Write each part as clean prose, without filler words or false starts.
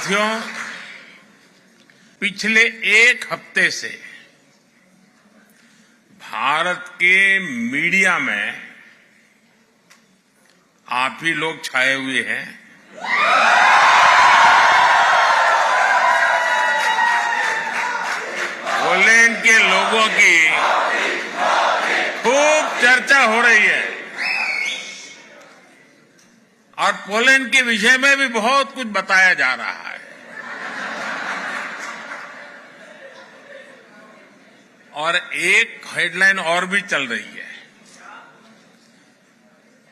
साथियों, पिछले एक हफ्ते से भारत के मीडिया में आप ही लोग छाए हुए हैं। पोलैंड के लोगों की खूब चर्चा हो रही है और पोलैंड के विषय में भी बहुत कुछ बताया जा रहा है। और एक हेडलाइन और भी चल रही है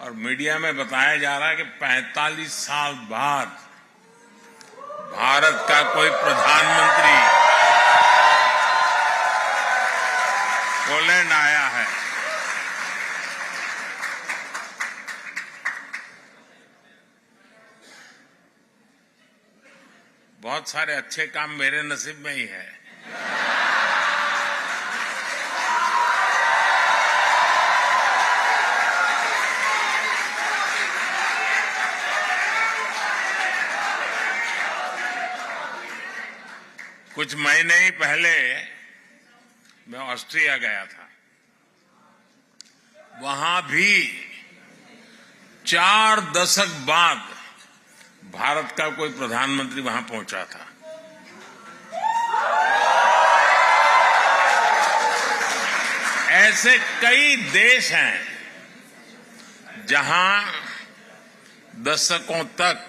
और मीडिया में बताया जा रहा है कि 45 साल बाद भारत का कोई प्रधानमंत्री पोलैंड आया है। बहुत सारे अच्छे काम मेरे नसीब में ही है। कुछ महीने ही पहले मैं ऑस्ट्रिया गया था। वहां भी 4 दशक बाद भारत का कोई प्रधानमंत्री वहां पहुंचा था। ऐसे कई देश हैं जहां दशकों तक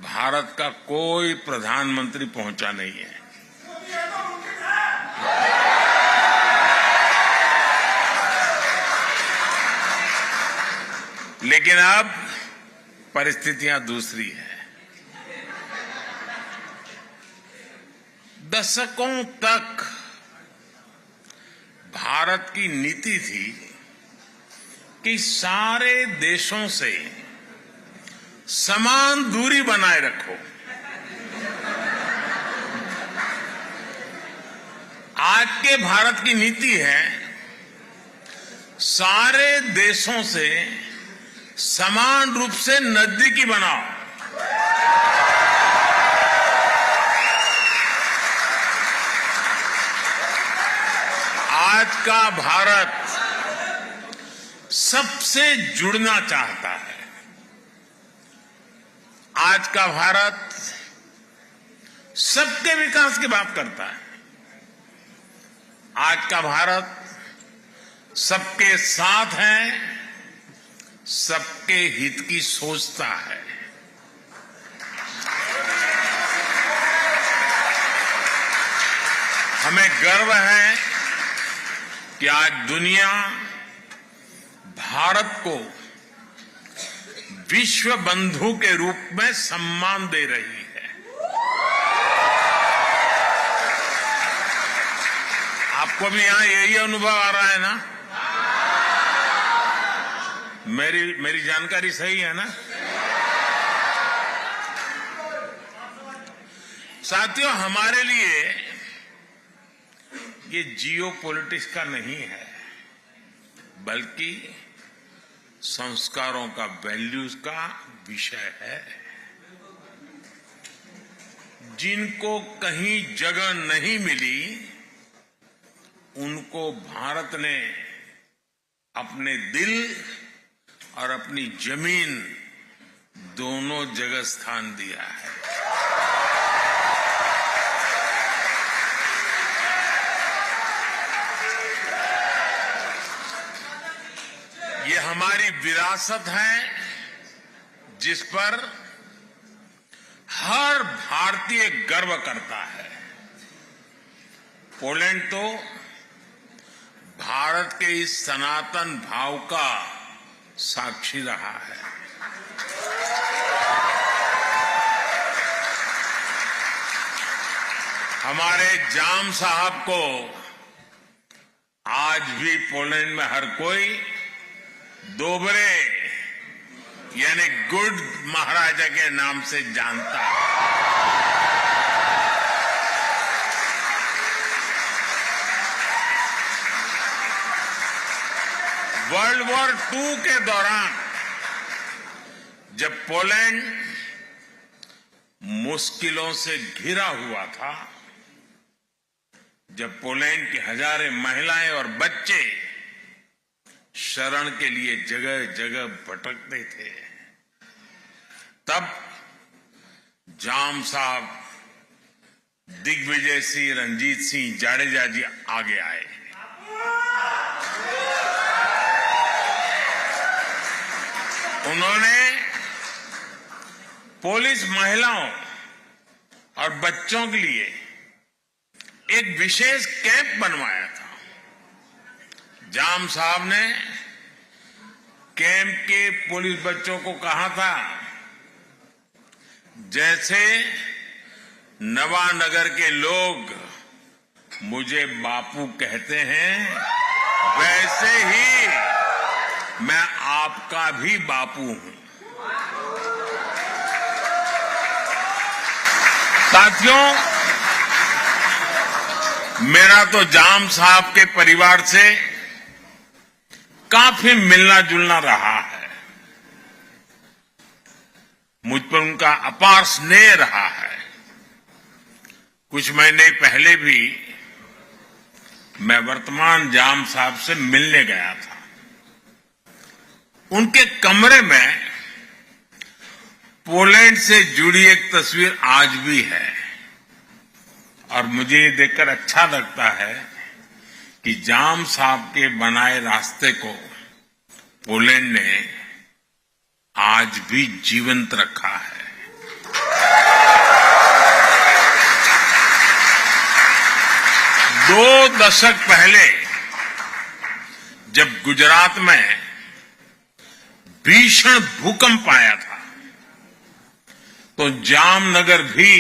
भारत का कोई प्रधानमंत्री पहुंचा नहीं है। लेकिन अब परिस्थितियां दूसरी है। दशकों तक भारत की नीति थी कि सारे देशों से समान दूरी बनाए रखो। आज के भारत की नीति है सारे देशों से समान रूप से नजदीकी बनाओ। आज का भारत सबसे जुड़ना चाहता है। आज का भारत सबके विकास की बात करता है। आज का भारत सबके साथ है, सबके हित की सोचता है। हमें गर्व है कि आज दुनिया भारत को विश्व बंधु के रूप में सम्मान दे रही है। आपको भी यहां यही अनुभव आ रहा है ना? मेरी जानकारी सही है ना? साथियों, हमारे लिए ये जियो पॉलिटिक्स का नहीं है, बल्कि संस्कारों का, वैल्यूज का विषय है। जिनको कहीं जगह नहीं मिली, उनको भारत ने अपने दिल और अपनी जमीन दोनों जगह स्थान दिया है। ये हमारी विरासत है जिस पर हर भारतीय गर्व करता है। पोलैंड तो भारत के इस सनातन भाव का साक्षी रहा है। हमारे जाम साहब को आज भी पोलैंड में हर कोई दोबरे यानी गुड महाराजा के नाम से जानता है। वर्ल्ड वॉर II के दौरान जब पोलैंड मुश्किलों से घिरा हुआ था, जब पोलैंड की हजारों महिलाएं और बच्चे शरण के लिए जगह जगह भटकते थे, तब जाम साहब दिग्विजय सिंह, रंजीत सिंह जाडेजा जी आगे आए। उन्होंने पुलिस महिलाओं और बच्चों के लिए एक विशेष कैंप बनवाया था। जाम साहब ने कैंप के पुलिस बच्चों को कहा था, जैसे नवानगर के लोग मुझे बापू कहते हैं, वैसे ही मैं आपका भी बापू हूं। साथियों, मेरा तो जाम साहब के परिवार से काफी मिलना जुलना रहा है। मुझ पर उनका अपार स्नेह रहा है। कुछ महीने पहले भी मैं वर्तमान जाम साहब से मिलने गया था। उनके कमरे में पोलैंड से जुड़ी एक तस्वीर आज भी है और मुझे ये देखकर अच्छा लगता है कि जाम साहब के बनाए रास्ते को पोलैंड ने आज भी जीवंत रखा है। दो दशक पहले जब गुजरात में भीषण भूकंप आया था, तो जामनगर भी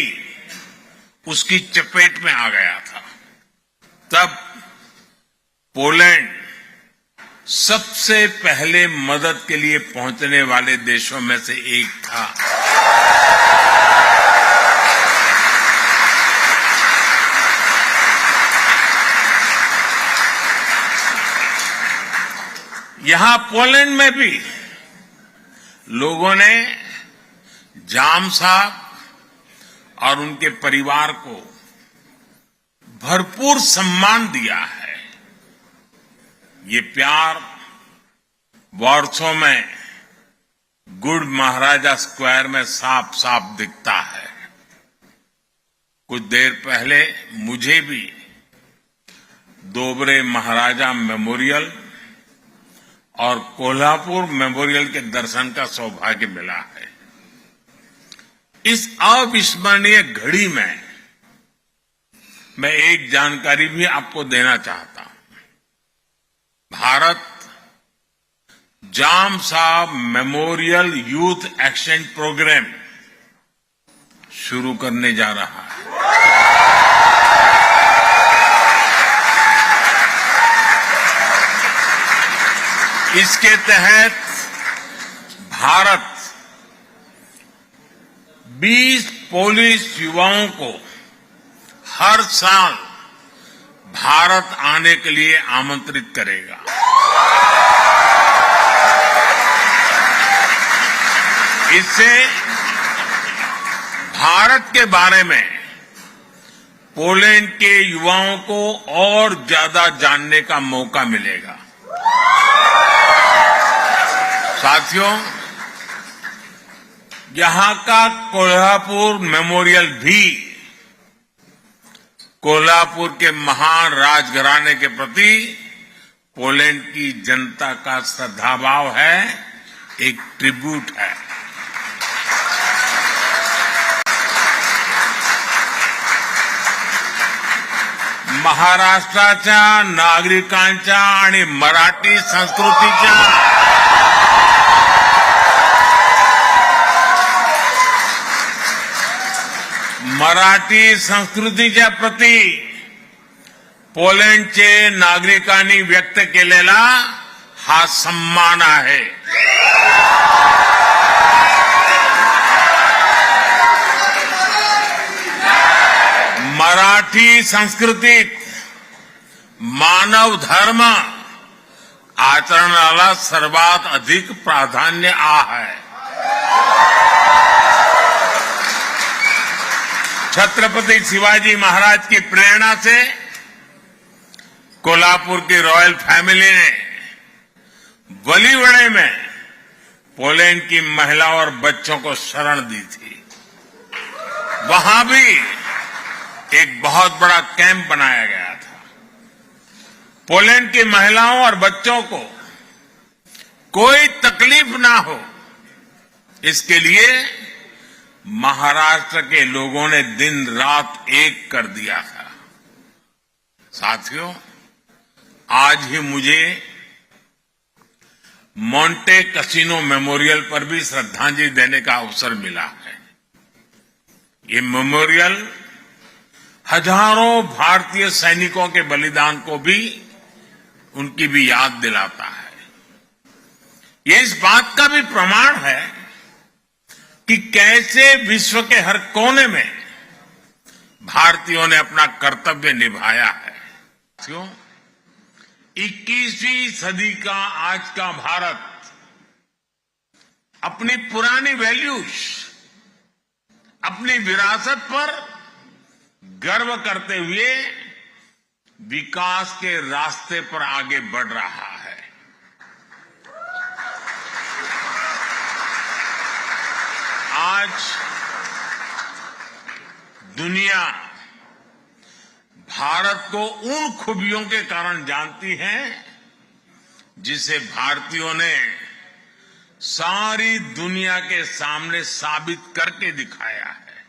उसकी चपेट में आ गया था। तब पोलैंड सबसे पहले मदद के लिए पहुंचने वाले देशों में से एक था। यहां पोलैंड में भी लोगों ने जाम साहब और उनके परिवार को भरपूर सम्मान दिया है। ये प्यार वॉर्सो में गुड महाराजा स्क्वायर में साफ साफ दिखता है। कुछ देर पहले मुझे भी दोबरे महाराजा मेमोरियल और कोल्हापुर मेमोरियल के दर्शन का सौभाग्य मिला है। इस अविस्मरणीय घड़ी में मैं एक जानकारी भी आपको देना चाहता हूं। भारत जाम साहब मेमोरियल यूथ एक्सचेंज प्रोग्राम शुरू करने जा रहा है। इसके तहत भारत 20 पोलिश युवाओं को हर साल भारत आने के लिए आमंत्रित करेगा। इससे भारत के बारे में पोलैंड के युवाओं को और ज्यादा जानने का मौका मिलेगा। साथियों, यहां का कोल्हापुर मेमोरियल भी कोल्हापुर के महान राजघराने के प्रति पोलैंड की जनता का श्रद्धाभाव है, एक ट्रिब्यूट है। महाराष्ट्राच्या नागरिकांच्या आणि मराठी संस्कृतीच्या प्रती पोलैंडचे नागरिकांनी व्यक्त केलेला हा सन्मान आहे। मराठी संस्कृतीत मानव धर्म आचरणाला सर्वात अधिक प्राधान्य आहे। छत्रपति शिवाजी महाराज की प्रेरणा से कोल्हापुर की रॉयल फैमिली ने वलीवड़े में पोलैंड की महिलाओं और बच्चों को शरण दी थी। वहां भी एक बहुत बड़ा कैंप बनाया गया था। पोलैंड की महिलाओं और बच्चों को कोई तकलीफ ना हो, इसके लिए महाराष्ट्र के लोगों ने दिन रात एक कर दिया था। साथियों, आज ही मुझे मोंटे कैसिनो मेमोरियल पर भी श्रद्धांजलि देने का अवसर मिला है। ये मेमोरियल हजारों भारतीय सैनिकों के बलिदान को भी, उनकी भी याद दिलाता है। ये इस बात का भी प्रमाण है कि कैसे विश्व के हर कोने में भारतीयों ने अपना कर्तव्य निभाया है। क्यों? 21वीं सदी का आज का भारत अपनी पुरानी वैल्यूज, अपनी विरासत पर गर्व करते हुए विकास के रास्ते पर आगे बढ़ रहा है। आज दुनिया भारत को उन खूबियों के कारण जानती है जिसे भारतीयों ने सारी दुनिया के सामने साबित करके दिखाया है।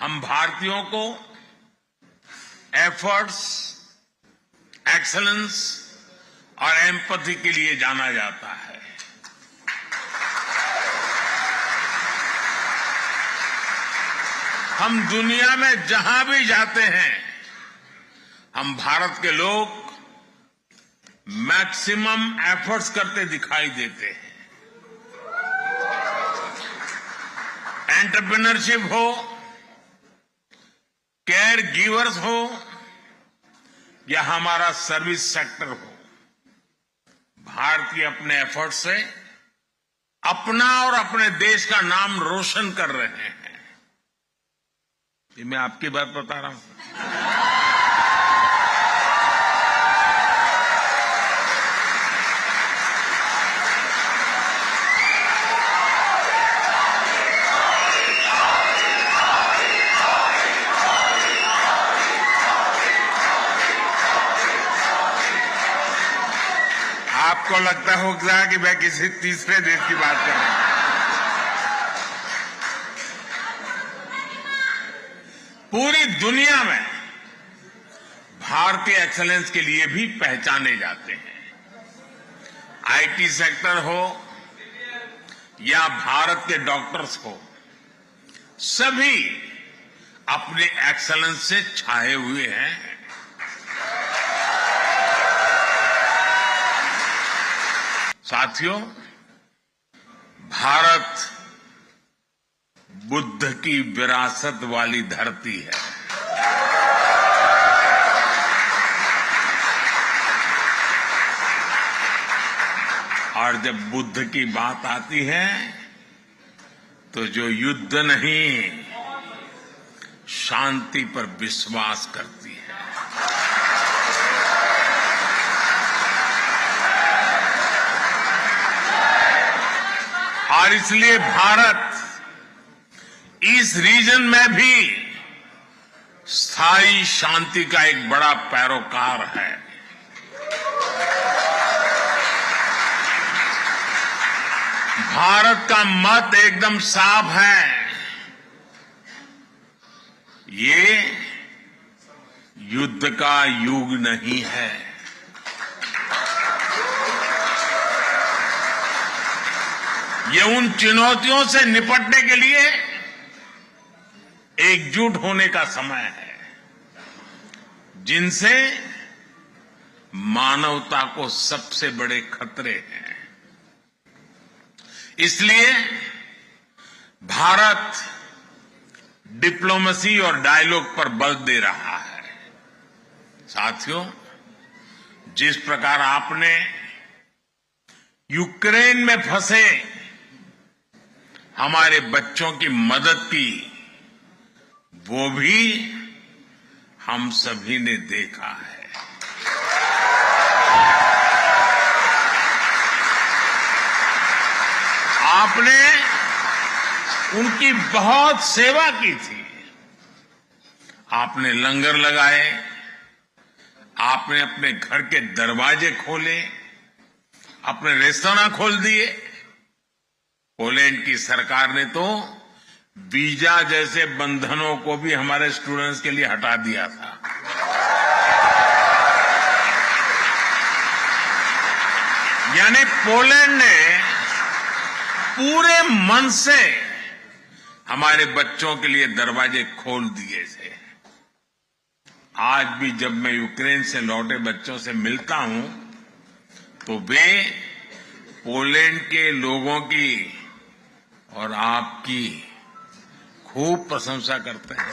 हम भारतीयों को एफर्ट्स, एक्सीलेंस और एम्पैथी के लिए जाना जाता है। हम दुनिया में जहां भी जाते हैं, हम भारत के लोग मैक्सिमम एफर्ट्स करते दिखाई देते हैं। एंटरप्रेन्योरशिप हो, केयर गिवर्स हो या हमारा सर्विस सेक्टर हो, भारतीय अपने एफर्ट से अपना और अपने देश का नाम रोशन कर रहे हैं। ये मैं आपकी बात बता रहा हूं। आपको लगता होगा कि मैं किसी तीसरे देश की बात कर रहा हूं। पूरी दुनिया में भारतीय एक्सीलेंस के लिए भी पहचाने जाते हैं। आईटी सेक्टर हो या भारत के डॉक्टर्स हो, सभी अपने एक्सीलेंस से छाए हुए हैं। साथियों, भारत बुद्ध की विरासत वाली धरती है। और जब बुद्ध की बात आती है तो जो युद्ध नहीं, शांति पर विश्वास करती है। और इसलिए भारत इस रीजन में भी स्थायी शांति का एक बड़ा पैरोकार है। भारत का मत एकदम साफ है। ये युद्ध का युग नहीं है। ये उन चुनौतियों से निपटने के लिए एकजुट होने का समय है जिनसे मानवता को सबसे बड़े खतरे हैं। इसलिए भारत डिप्लोमेसी और डायलॉग पर बल दे रहा है। साथियों, जिस प्रकार आपने यूक्रेन में फंसे हमारे बच्चों की मदद की, वो भी हम सभी ने देखा है। आपने उनकी बहुत सेवा की थी। आपने लंगर लगाए, आपने अपने घर के दरवाजे खोले, अपने रेस्तरां खोल दिए। पोलैंड की सरकार ने तो वीजा जैसे बंधनों को भी हमारे स्टूडेंट्स के लिए हटा दिया था। यानी पोलैंड ने पूरे मन से हमारे बच्चों के लिए दरवाजे खोल दिए थे। आज भी जब मैं यूक्रेन से लौटे बच्चों से मिलता हूं तो वे पोलैंड के लोगों की और आपकी खूब प्रशंसा करते हैं।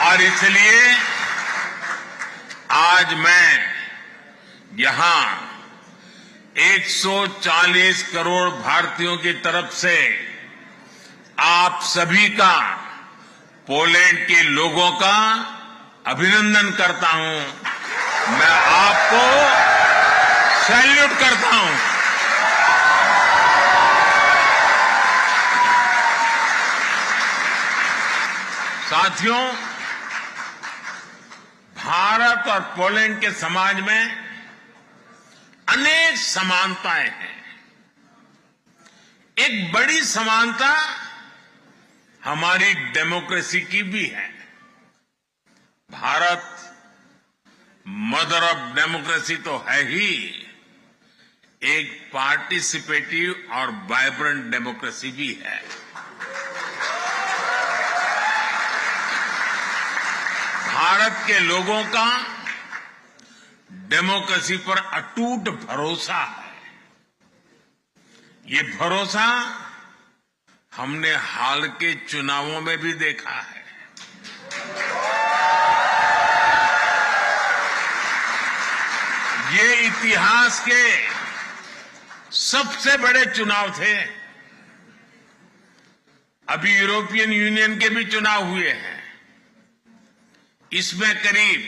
और इसलिए आज मैं यहां 140 करोड़ भारतीयों की तरफ से आप सभी का, पोलैंड के लोगों का अभिनंदन करता हूं। मैं आपको सैल्यूट करता हूं। साथियों, भारत और पोलैंड के समाज में अनेक समानताएं हैं। एक बड़ी समानता हमारी डेमोक्रेसी की भी है। भारत मदर ऑफ डेमोक्रेसी तो है ही, एक पार्टिसिपेटिव और वाइब्रेंट डेमोक्रेसी भी है। भारत के लोगों का डेमोक्रेसी पर अटूट भरोसा है। ये भरोसा हमने हाल के चुनावों में भी देखा है। ये इतिहास के सबसे बड़े चुनाव थे। अभी यूरोपियन यूनियन के भी चुनाव हुए हैं। इसमें करीब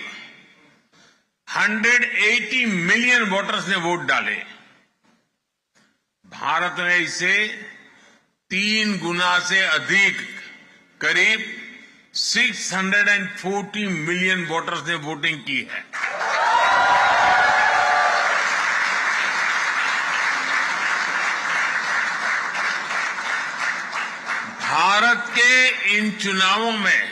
180 मिलियन वोटर्स ने वोट डाले। भारत ने इसे 3 गुना से अधिक, करीब 640 मिलियन वोटर्स ने वोटिंग की है। भारत के इन चुनावों में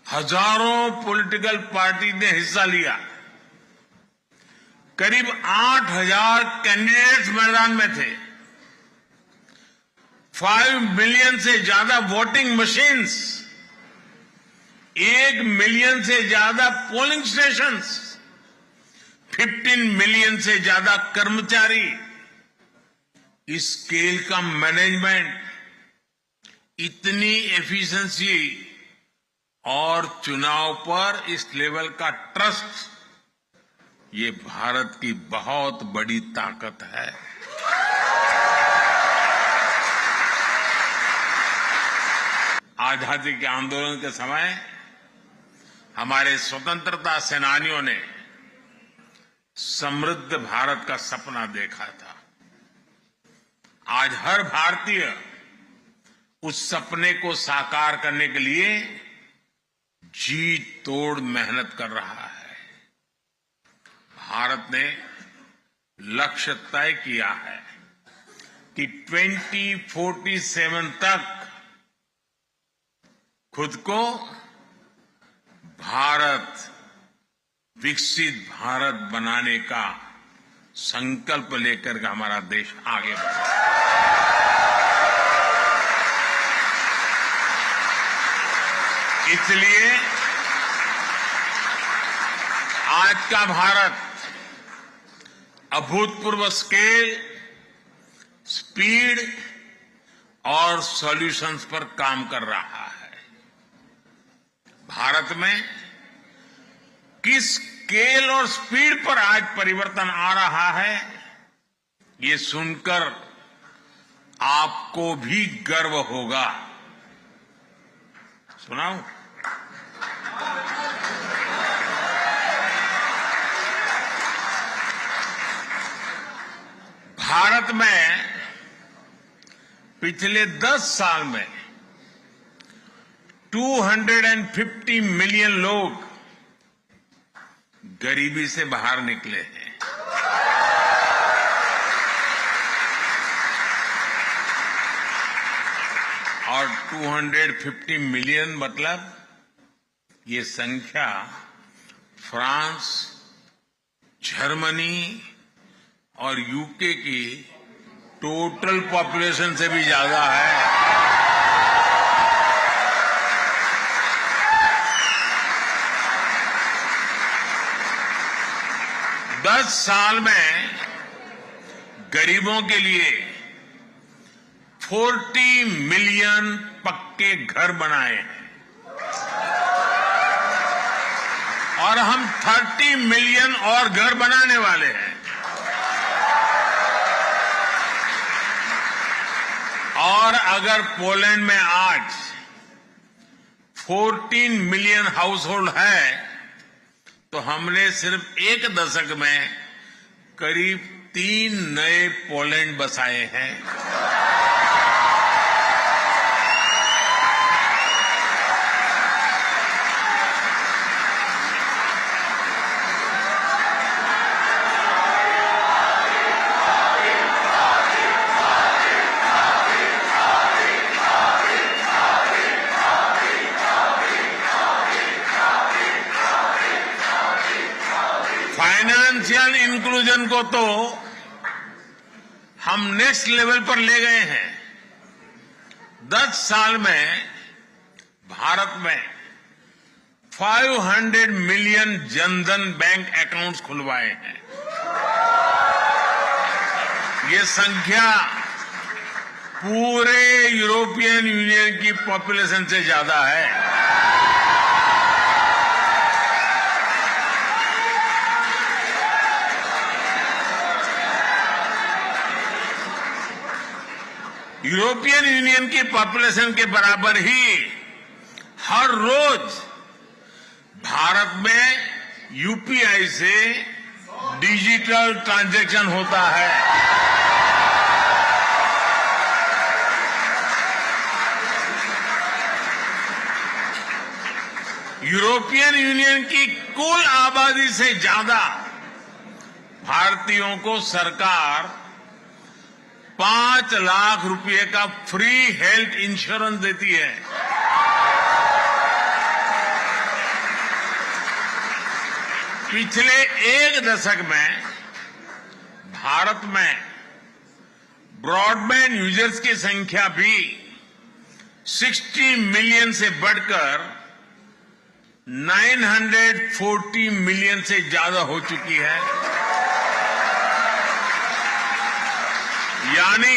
हजारों पॉलिटिकल पार्टी ने हिस्सा लिया। करीब 8,000 कैंडिडेट्स मैदान में थे। 5 मिलियन से ज्यादा वोटिंग मशीन्स, 1 मिलियन से ज्यादा पोलिंग स्टेशंस, 15 मिलियन से ज्यादा कर्मचारी। इस स्केल का मैनेजमेंट, इतनी एफिशिएंसी और चुनाव पर इस लेवल का ट्रस्ट, ये भारत की बहुत बड़ी ताकत है। आजादी के आंदोलन के समय हमारे स्वतंत्रता सेनानियों ने समृद्ध भारत का सपना देखा था। आज हर भारतीय उस सपने को साकार करने के लिए जी तोड़ मेहनत कर रहा है। भारत ने लक्ष्य तय किया है कि 2047 तक खुद को भारत, विकसित भारत बनाने का संकल्प लेकर के हमारा देश आगे बढ़े। इसलिए आज का भारत अभूतपूर्व स्केल, स्पीड और सॉल्यूशंस पर काम कर रहा है। भारत में किस स्केल और स्पीड पर आज परिवर्तन आ रहा है, ये सुनकर आपको भी गर्व होगा। सुनाऊं? भारत में पिछले 10 साल में 250 मिलियन लोग गरीबी से बाहर निकले हैं। और 250 मिलियन मतलब ये संख्या फ्रांस, जर्मनी और यूके की टोटल पॉपुलेशन से भी ज्यादा है। दस साल में गरीबों के लिए 40 मिलियन पक्के घर बनाए हैं और हम 30 मिलियन और घर बनाने वाले हैं। और अगर पोलैंड में आज 14 मिलियन हाउस होल्ड है तो हमने सिर्फ एक दशक में करीब 3 नए पोलैंड बसाए हैं। फाइनेंशियल इंक्लूजन को तो हम नेक्स्ट लेवल पर ले गए हैं। 10 साल में भारत में 500 मिलियन जनधन बैंक अकाउंट्स खुलवाए हैं। ये संख्या पूरे यूरोपियन यूनियन की पॉपुलेशन से ज्यादा है। यूरोपियन यूनियन की पॉपुलेशन के बराबर ही हर रोज भारत में यूपीआई से डिजिटल ट्रांजैक्शन होता है। यूरोपियन यूनियन की कुल आबादी से ज्यादा भारतीयों को सरकार 5 लाख रुपए का फ्री हेल्थ इंश्योरेंस देती है। पिछले एक दशक में भारत में ब्रॉडबैंड यूजर्स की संख्या भी 60 मिलियन से बढ़कर 940 मिलियन से ज्यादा हो चुकी है। यानी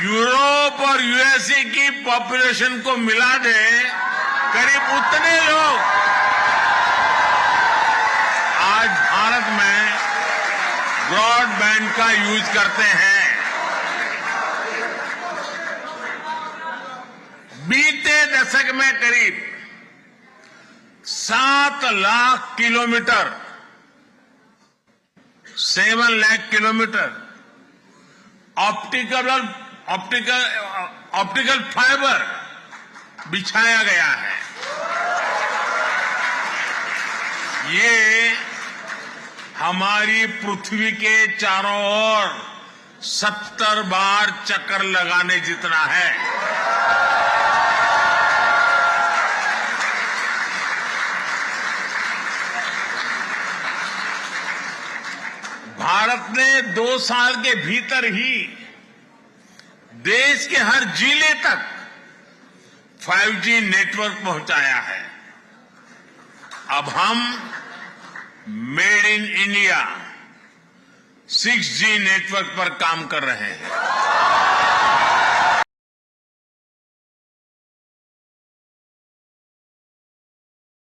यूरोप और यूएसए की पॉपुलेशन को मिला दे करीब उतने लोग आज भारत में ब्रॉडबैंड का यूज करते हैं। बीते दशक में करीब 7 lakh kilometre 7 lakh kilometre optical fibre बिछाया गया है। ये हमारी पृथ्वी के चारों ओर 70 बार चक्कर लगाने जितना है। भारत ने 2 साल के भीतर ही देश के हर जिले तक 5G नेटवर्क पहुंचाया है। अब हम made in India 6G network पर काम कर रहे हैं।